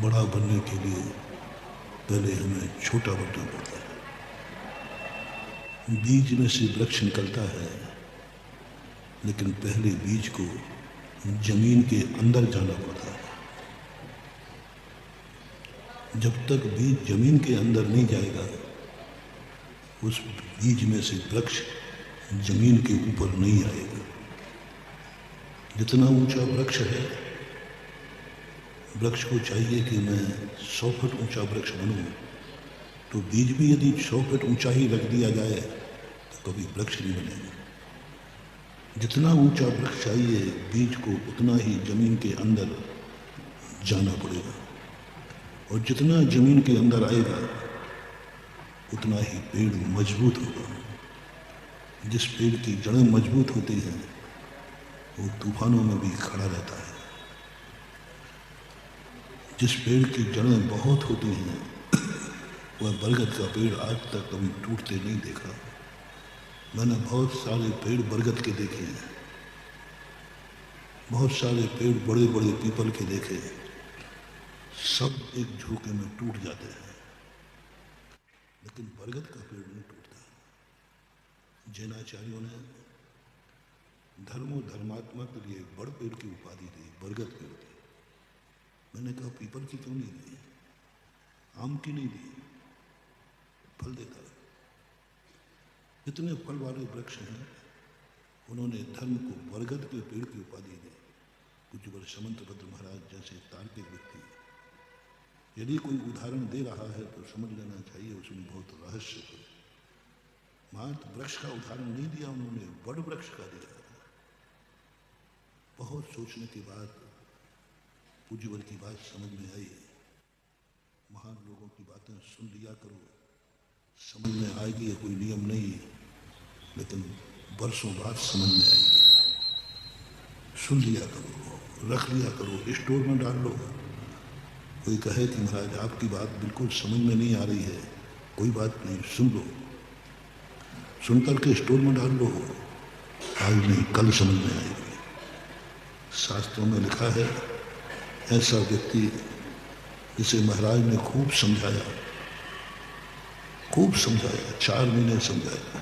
बड़ा बनने के लिए पहले हमें छोटा बनना पड़ता है। बीज में से वृक्ष निकलता है, लेकिन पहले बीज को जमीन के अंदर जाना पड़ता है। जब तक बीज जमीन के अंदर नहीं जाएगा, उस बीज में से वृक्ष जमीन के ऊपर नहीं आएगा। जितना ऊंचा वृक्ष है, वृक्ष को चाहिए कि मैं 100 फुट ऊंचा वृक्ष बनूं, तो बीज भी यदि 100 फुट ऊंचा ही रख दिया जाए तो कभी वृक्ष नहीं बनेगा। जितना ऊंचा वृक्ष चाहिए, बीज को उतना ही जमीन के अंदर जाना पड़ेगा, और जितना जमीन के अंदर आएगा उतना ही पेड़ मजबूत होगा। जिस पेड़ की जड़ें मजबूत होती हैं, वो तूफानों में भी खड़ा रहता है। जिस पेड़ की जड़ें बहुत होती हैं, वह बरगद का पेड़ आज तक कभी टूटते नहीं देखा। मैंने बहुत सारे पेड़ बरगद के देखे हैं, बहुत सारे पेड़ बड़े बड़े पीपल के देखे, सब एक झोंके में टूट जाते हैं, लेकिन बरगद का पेड़ नहीं टूटता। जैनाचार्यों ने धर्मो धर्मात्मा के लिए बड़ पेड़ की उपाधि दी, बरगद पेड़ की। मैंने कहा पीपल की क्यों नहीं दी, आम की नहीं दी, फल देता है। जितने फल वाले वृक्ष हैं, उन्होंने धर्म को बरगद के पेड़ की उपाधि दी। कुछ वर्ष समंतभद्र महाराज जैसे तार्किक व्यक्ति यदि कोई उदाहरण दे रहा है तो समझ लेना चाहिए उसमें बहुत रहस्य है। मात्र वृक्ष का उदाहरण नहीं दिया उन्होंने, बड़ वृक्ष का दिया। बहुत सोचने के बाद पूज्यवर की बात समझ में आई। महान लोगों की बातें सुन लिया करो, समझ में आएगी, ये कोई नियम नहीं, लेकिन वर्षों बाद समझ में आएगी। सुन लिया करो, रख लिया करो, स्टोर में डाल लो। कोई कहे कि महाराज आपकी बात बिल्कुल समझ में नहीं आ रही है, कोई बात नहीं, सुन लो, सुन करके स्टोर में डाल लो। आज नहीं कल समझ में आएगी। शास्त्रों में लिखा है, ऐसा व्यक्ति जिसे महाराज ने खूब समझाया, 4 महीने समझाया,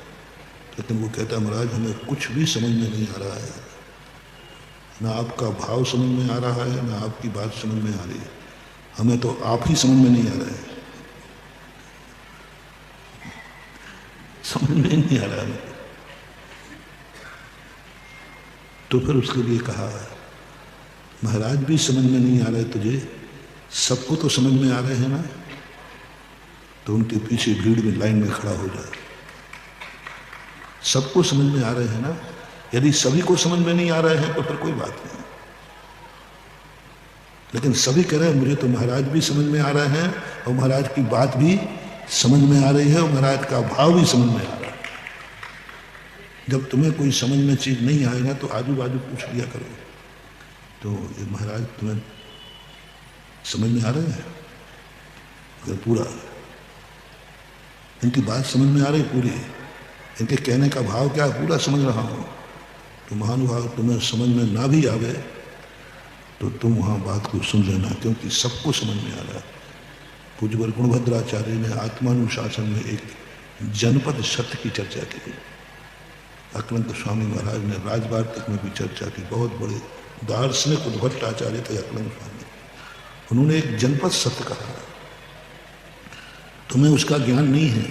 लेकिन वो कहता महाराज हमें कुछ भी समझ में नहीं आ रहा है, ना आपका भाव समझ में आ रहा है, ना आपकी बात समझ में आ रही है, हमें तो आप ही समझ में नहीं आ रहा है, समझ में नहीं आ रहा है। तो फिर उसके लिए कहा महाराज भी समझ में नहीं आ रहे तुझे, सबको तो समझ में आ रहे हैं ना, तो उनके पीछे भीड़ में लाइन में खड़ा हो जाए। सबको समझ में आ रहे हैं ना, यदि सभी को समझ में नहीं आ रहे हैं तो फिर कोई बात नहीं, लेकिन सभी कह रहे हैं मुझे तो महाराज भी समझ में आ रहे हैं, और महाराज की बात भी समझ में आ रही है, और महाराज का भाव भी समझ में आ रहा है। जब तुम्हें कोई समझ में चीज नहीं आएगा तो आजू बाजू पूछ लिया करो, तो ये महाराज तुम्हें समझ में आ रहे हैं, अगर पूरा इनकी बात समझ में आ रही पूरी, इनके कहने का भाव क्या है पूरा समझ रहा हूँ, तो महानुभाव तुम्हें समझ में ना भी आवे तो तुम वहाँ बात को सुन लेना, क्योंकि सबको समझ में आ रहा है। पूज्यवर गुणभद्राचार्य ने आत्मानुशासन में एक जनपद सत्य की चर्चा की, अक्लांत स्वामी महाराज ने राजवार्तिक में भी चर्चा की। बहुत बड़े दार्शनिक उद्भट्टाचार्य थे अक्लांत स्वामी, उन्होंने एक जनपद सत्य कहा। तुम्हें उसका ज्ञान नहीं है,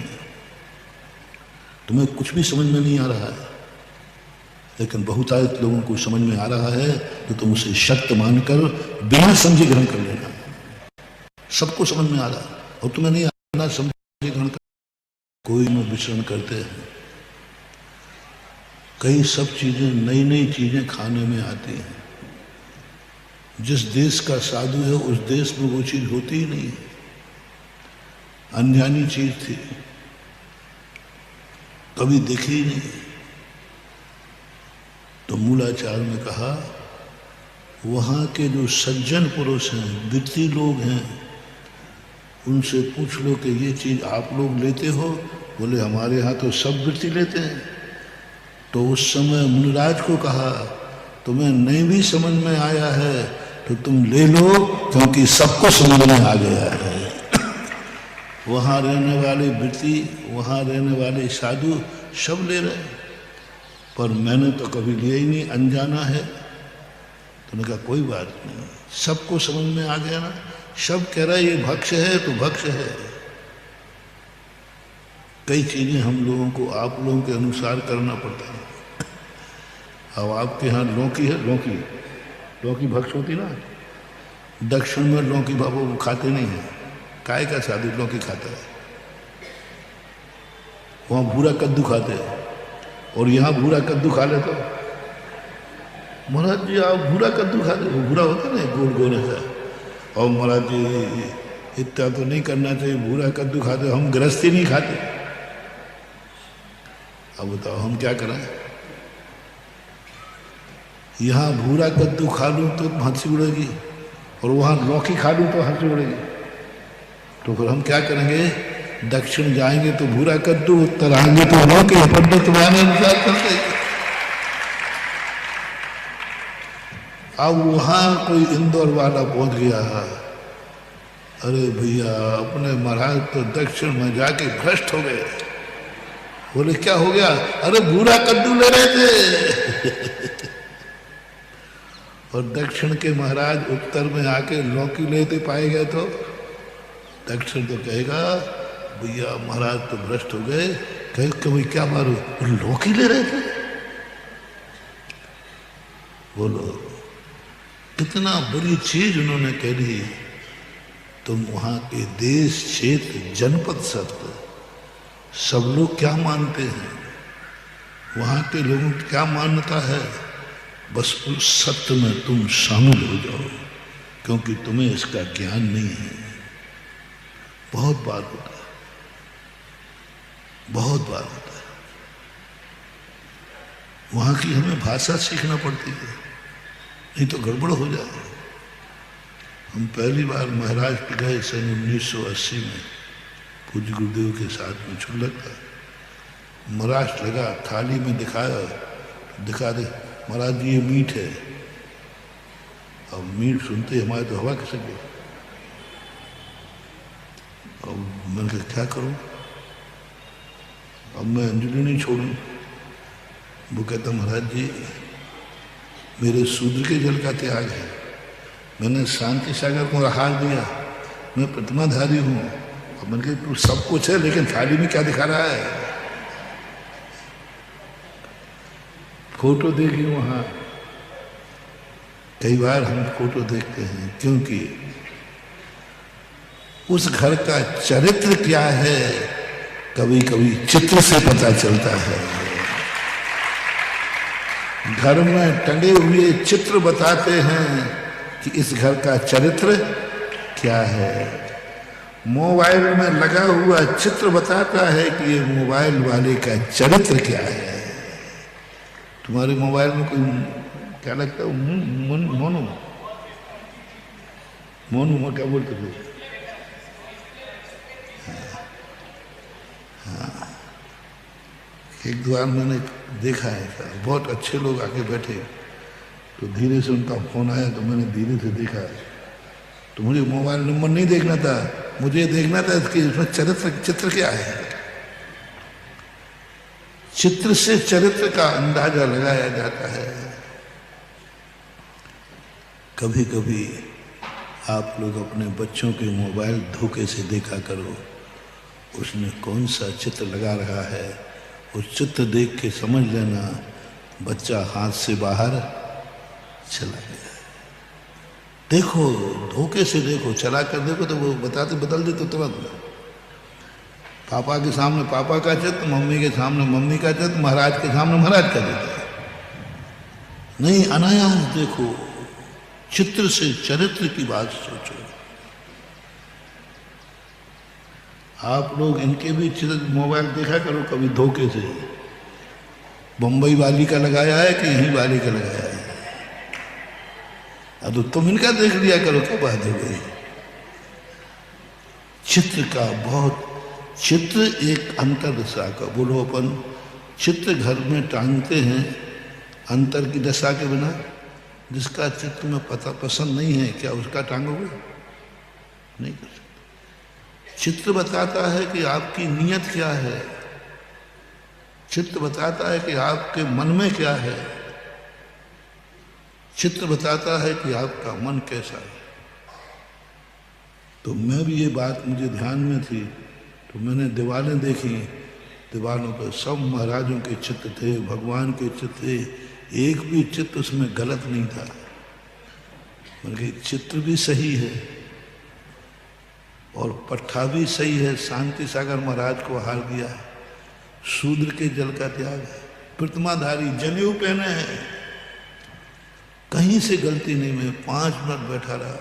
तुम्हें कुछ भी समझ में नहीं आ रहा है, लेकिन बहुतायत लोगों को समझ में आ रहा है, तो तुम उसे सत्य मानकर बिना समझे ग्रहण कर लेना। सबको समझ में आ रहा है और तुम्हें नहीं आना समझे ग्रहण कर। कोई में विचरण करते हैं, कई सब चीजें नई नई चीजें खाने में आती हैं। जिस देश का साधु है उस देश में वो चीज होती ही नहीं है, अनजानी चीज थी, कभी देखी ही नहीं। तो मूलाचार्य ने कहा वहां के जो सज्जन पुरुष हैं, वित्ती लोग हैं, उनसे पूछ लो कि ये चीज आप लोग लेते हो? बोले हमारे यहाँ तो सब वृत्ति लेते हैं। तो उस समय मुनिराज को कहा तुम्हें नहीं भी समझ में आया है तो तुम ले लो, क्योंकि सबको समझ में आ गया है। वहां रहने वाले वृत्ति, वहां रहने वाले साधु सब ले रहे, पर मैंने तो कभी लिया ही नहीं, अनजाना है। तुमने कहा कोई बात नहीं, सबको समझ में आ गया ना, सब कह रहा है ये भक्ष है तो भक्ष है। कई चीजें हम लोगों को आप लोगों के अनुसार करना पड़ता है। अब आपके यहाँ लौकी है, लौकी लौकी भक्ष होती ना, दक्षिण में लौकी बाबू खाते नहीं है, काय का साधु लौकी खाता है। वहाँ भूरा कद्दू खाते हैं, और यहाँ भूरा कद्दू खा ले तो महाराज जी आप भूरा कद्दू खाते, वो भूरा होता है ना गोल गोल ऐसा, और महाराज जी इतना तो नहीं करना चाहिए, भूरा कद्दू खाते, हम गृहस्थी नहीं खाते। अब बताओ हम क्या करें? यहाँ भूरा कद्दू खा लूँ तो हंसी उड़ेगी, और वहाँ लौकी खा लूँ तो हंसी उड़ेगी। तो फिर हम क्या करेंगे? दक्षिण जाएंगे तो भूरा कद्दू, उत्तर आएंगे तो लौकी। अपन तो तुम्हारे अनुसार करते। अब वहाँ कोई इंदौर वाला पहुंच गया, अरे भैया अपने महाराज तो दक्षिण में जाके भ्रष्ट हो गए। बोले क्या हो गया? अरे भूरा कद्दू ले रहे थे। और दक्षिण के महाराज उत्तर में आके लौकी लेते पाए गए, तो दक्षिण तो कहेगा भैया महाराज तो भ्रष्ट हो गए। कहे कभी क्या मारो, लौकी ले रहे थे। बोलो कितना बड़ी चीज उन्होंने कह दी। तुम वहां के देश, क्षेत्र, जनपद, सत्य सब लोग क्या मानते हैं, वहां के लोगों की क्या मान्यता है, बस उस सत्य में तुम शामिल हो जाओ, क्योंकि तुम्हें इसका ज्ञान नहीं है। बहुत बार होता है, बहुत बार होता है। वहां की हमें भाषा सीखना पड़ती है, नहीं तो गड़बड़ हो जाए। हम पहली बार महाराष्ट्र गए सन 1980 में, पूज्य गुरुदेव के साथ में छुल्लक था। महाराष्ट्र लगा, थाली में दिखाया, दिखा दे महाराज जी ये मीट है। अब मीट सुनते हमारे तो हवा खिसक गई। अब मैंने कहा क्या करूं, अब मैं अंजलि नहीं छोड़ूं। वो कहता महाराज जी मेरे शूद्र के जल का त्याग है, मैंने शांति सागर को आहार दिया, मैं प्रतिमाधारी हूं। अब मैंने कहा तू सब कुछ है, लेकिन थाली में क्या दिखा रहा है? फोटो देखी वहां, कई बार हम फोटो देखते हैं, क्योंकि उस घर का चरित्र क्या है कभी कभी चित्र से पता चलता है। घर में टंगे हुए चित्र बताते हैं कि इस घर का चरित्र क्या है। मोबाइल में लगा हुआ चित्र बताता है कि ये मोबाइल वाले का चरित्र क्या है। तुम्हारे मोबाइल में कोई क्या लगता है? मोनू मोनू क्या बोलते थे? हाँ, एक बार मैंने देखा है, बहुत अच्छे लोग आके बैठे, तो धीरे से उनका फोन आया, तो मैंने धीरे से देखा। तो मुझे मोबाइल नंबर नहीं देखना था, मुझे देखना था इसके इसमें चित्र क्या है। चित्र से चरित्र का अंदाजा लगाया जाता है। कभी कभी आप लोग अपने बच्चों के मोबाइल धोखे से देखा करो, उसने कौन सा चित्र लगा रहा है, उस चित्र देख के समझ लेना बच्चा हाथ से बाहर चला गया। देखो धोखे से देखो, चला कर देखो तो वो बताते बदल दे तो तुरंत। पापा के सामने पापा का चित्र, मम्मी के सामने मम्मी का चित्र, महाराज के सामने महाराज का चित्र। नहीं, अनायास देखो, चित्र से चरित्र की बात सोचो। आप लोग इनके भी चित्र मोबाइल देखा करो कभी धोखे से, बम्बई वाली का लगाया है कि यहीं वाली का लगाया है। अब तो तुम इनका देख लिया करो, क्या बात हो गई। चित्र का बहुत, चित्र एक अंतर दशा का, बोलो अपन चित्र घर में टांगते हैं अंतर की दशा के बिना, जिसका चित्र में पता पसंद नहीं है, क्या उसका टांगोगे? नहीं कर सकते। चित्र बताता है कि आपकी नीयत क्या है, चित्र बताता है कि आपके मन में क्या है, चित्र बताता है कि आपका मन कैसा है। तो मैं भी ये बात मुझे ध्यान में थी, तो मैंने दीवारें देखी, दीवारों पर सब महाराजों के चित्र थे, भगवान के चित्र थे, एक भी चित्र उसमें गलत नहीं था। बल्कि चित्र भी सही है और पट्टा भी सही है। शांति सागर महाराज को हार दिया है, शूद्र के जल का त्याग है, प्रतिमाधारी जनेऊ पहने हैं, कहीं से गलती नहीं। मैं 5 मिनट बैठा रहा,